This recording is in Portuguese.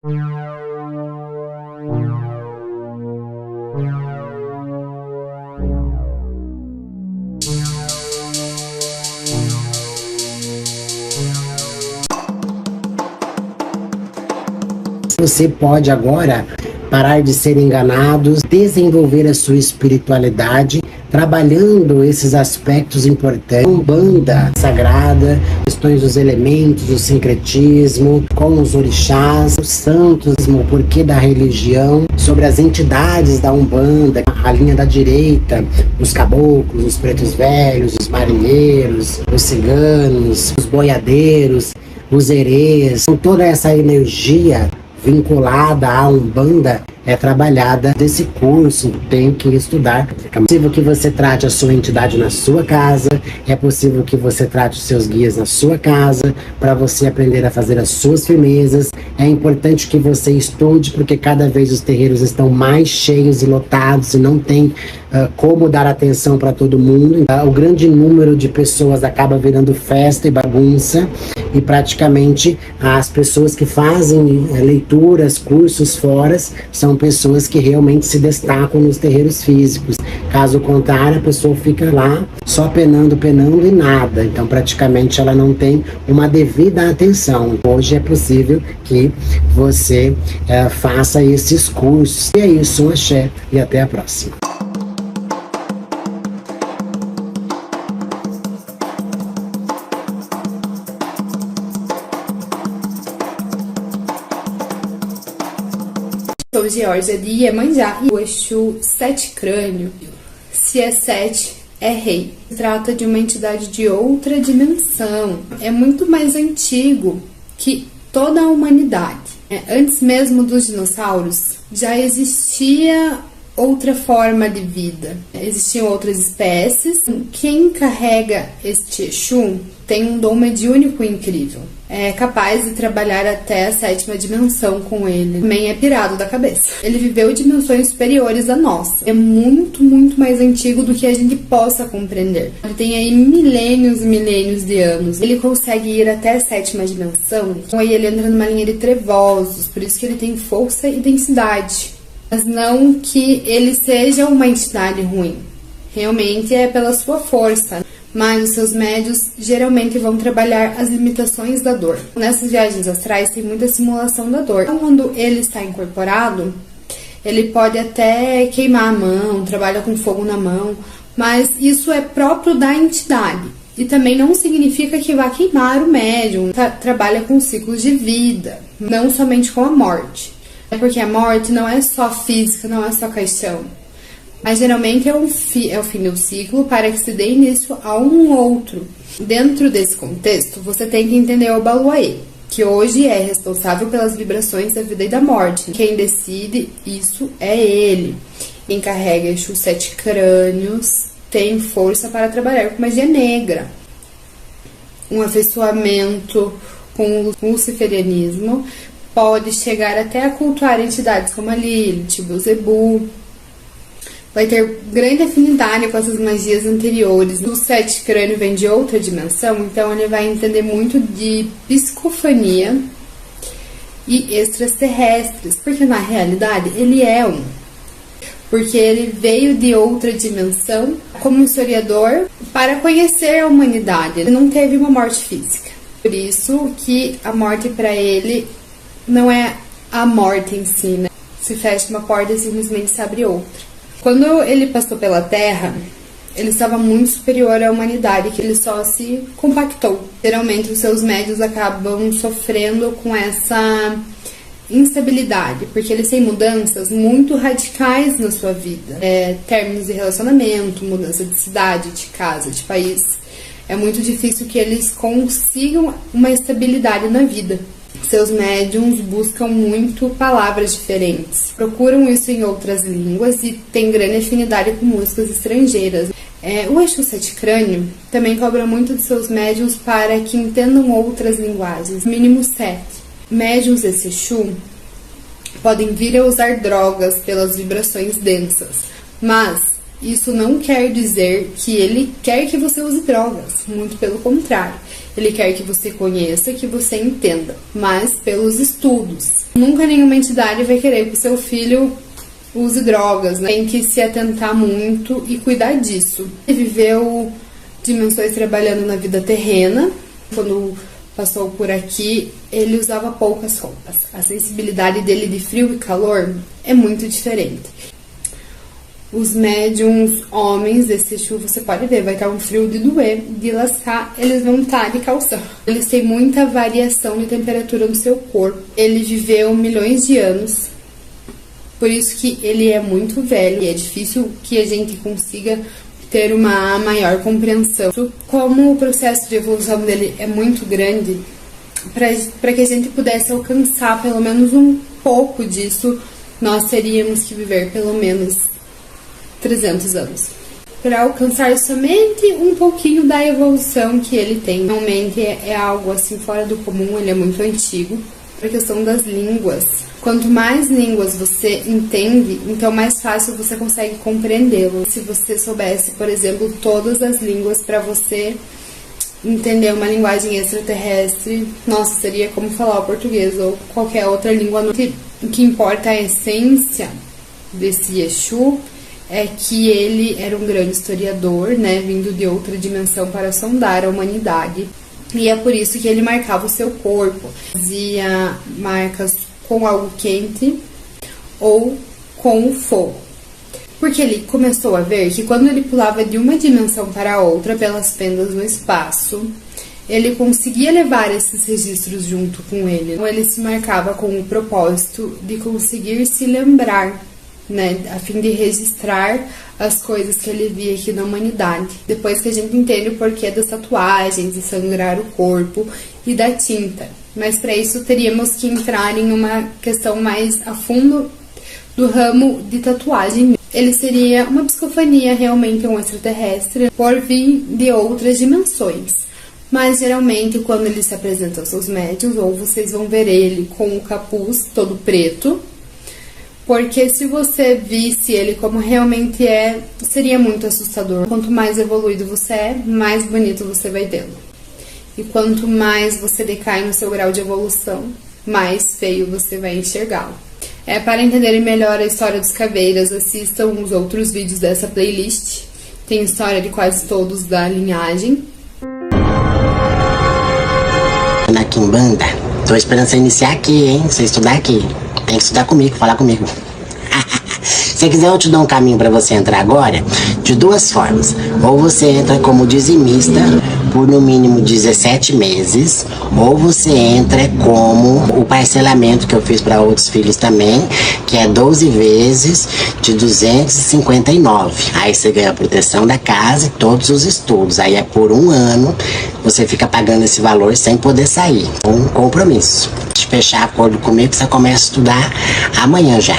Você pode agora parar de ser enganado, desenvolver a sua espiritualidade, trabalhando esses aspectos importantes, Umbanda sagrada, questões dos elementos, do sincretismo, com os orixás, os santos, o porquê da religião, sobre as entidades da Umbanda, a linha da direita, os caboclos, os pretos velhos, os marinheiros, os ciganos, os boiadeiros, os herês, toda essa energia vinculada à Umbanda é trabalhada desse curso, tem que estudar. É possível que você trate a sua entidade na sua casa, é possível que você trate os seus guias na sua casa, para você aprender a fazer as suas firmezas. É importante que você estude, porque cada vez os terreiros estão mais cheios e lotados e não tem como dar atenção para todo mundo. O grande número de pessoas acaba virando festa e bagunça, e praticamente as pessoas que fazem leituras, cursos fora, são pessoas que realmente se destacam nos terreiros físicos. Caso contrário, a pessoa fica lá só penando e nada. Então praticamente ela não tem uma devida atenção. Hoje é possível que você faça esses cursos. E é isso, um axé e até a próxima. Sou Georgia de Iemanjá e o Exu Sete Crânio. Se é sete, é rei. Se trata de uma entidade de outra dimensão. É muito mais antigo que toda a humanidade. Antes mesmo dos dinossauros, já existia outra forma de vida. Existiam outras espécies. Quem carrega este Exu tem um dom mediúnico incrível. É capaz de trabalhar até a sétima dimensão com ele. Também é pirado da cabeça. Ele viveu dimensões superiores à nossa. É muito, muito mais antigo do que a gente possa compreender. Ele tem aí milênios e milênios de anos. Ele consegue ir até a sétima dimensão. Então aí ele entra numa linha de trevosos. Por isso que ele tem força e densidade. Mas não que ele seja uma entidade ruim. Realmente é pela sua força. Mas os seus médios geralmente vão trabalhar as limitações da dor. Nessas viagens astrais tem muita simulação da dor. Então, quando ele está incorporado, ele pode até queimar a mão, trabalha com fogo na mão, mas isso é próprio da entidade. E também não significa que vá queimar o médium. Trabalha com ciclos de vida, não somente com a morte. Porque a morte não é só física, não é só caixão. Mas geralmente é o fim do ciclo para que se dê início a um outro. Dentro desse contexto, você tem que entender o Baluaê, que hoje é responsável pelas vibrações da vida e da morte. Quem decide isso é ele. Quem carrega Exu Sete Crânios tem força para trabalhar com magia negra. Um afeiçoamento com o luciferianismo pode chegar até a cultuar entidades como a Lilith, Beelzebub. Vai ter grande afinidade com essas magias anteriores. O Sete Crânio vem de outra dimensão, então ele vai entender muito de psicofania e extraterrestres, porque na realidade ele é um. Porque ele veio de outra dimensão como historiador para conhecer a humanidade. Ele não teve uma morte física. Por isso que a morte para ele não é a morte em si, né? Se fecha uma porta e simplesmente se abre outra. Quando ele passou pela Terra, ele estava muito superior à humanidade, que ele só se compactou. Geralmente os seus médios acabam sofrendo com essa instabilidade, porque eles têm mudanças muito radicais na sua vida. Términos de relacionamento, mudança de cidade, de casa, de país. É muito difícil que eles consigam uma estabilidade na vida. Seus médiums buscam muito palavras diferentes, procuram isso em outras línguas e têm grande afinidade com músicas estrangeiras. O Exu Sete Crânio também cobra muito de seus médiums para que entendam outras linguagens, mínimo 7. Médiums desse Exu podem vir a usar drogas pelas vibrações densas, mas isso não quer dizer que ele quer que você use drogas, muito pelo contrário. Ele quer que você conheça, que você entenda, mas pelos estudos. Nunca nenhuma entidade vai querer que o seu filho use drogas, né? Tem que se atentar muito e cuidar disso. Ele viveu dimensões trabalhando na vida terrena. Quando passou por aqui, ele usava poucas roupas. A sensibilidade dele de frio e calor é muito diferente. Os médiums homens desse Exu, você pode ver, vai estar um frio de doer, de lascar, eles vão estar de calção. Eles têm muita variação de temperatura no seu corpo. Ele viveu milhões de anos, por isso que ele é muito velho e é difícil que a gente consiga ter uma maior compreensão. Como o processo de evolução dele é muito grande, para que a gente pudesse alcançar pelo menos um pouco disso, nós teríamos que viver pelo menos 300 anos. Para alcançar somente um pouquinho da evolução que ele tem. Realmente é algo assim fora do comum, ele é muito antigo. A questão das línguas. Quanto mais línguas você entende, então mais fácil você consegue compreendê-lo. Se você soubesse, por exemplo, todas as línguas para você entender uma linguagem extraterrestre, nossa, seria como falar o português ou qualquer outra língua. O que importa é a essência desse Exu é que ele era um grande historiador, né, vindo de outra dimensão para sondar a humanidade. E é por isso que ele marcava o seu corpo. Fazia marcas com algo quente ou com o fogo. Porque ele começou a ver que quando ele pulava de uma dimensão para outra pelas fendas no espaço, ele conseguia levar esses registros junto com ele. Então ele se marcava com o propósito de conseguir se lembrar, né, a fim de registrar as coisas que ele via aqui na humanidade. Depois que a gente entende o porquê das tatuagens, de sangrar o corpo e da tinta. Mas para isso teríamos que entrar em uma questão mais a fundo do ramo de tatuagem. Ele seria uma psicofania, realmente um extraterrestre, por vir de outras dimensões. Mas geralmente quando ele se apresenta aos seus médiuns, ou vocês vão ver ele com o capuz todo preto, porque se você visse ele como realmente é, seria muito assustador. Quanto mais evoluído você é, mais bonito você vai vê-lo. E quanto mais você decai no seu grau de evolução, mais feio você vai enxergá-lo. Para entenderem melhor a história dos caveiras, assistam os outros vídeos dessa playlist. Tem história de quase todos da linhagem. Na Quimbanda, tô esperando você iniciar aqui, hein? Você estudar aqui. Tem que estudar comigo, falar comigo. Se quiser eu te dou um caminho para você entrar agora, de duas formas. Ou você entra como dizimista por no mínimo 17 meses, ou você entra como o parcelamento que eu fiz para outros filhos também, que é 12 vezes de 259. Aí você ganha a proteção da casa e todos os estudos. Aí é por um ano, você fica pagando esse valor sem poder sair. Um compromisso. De fechar acordo comigo, você começa a estudar amanhã já.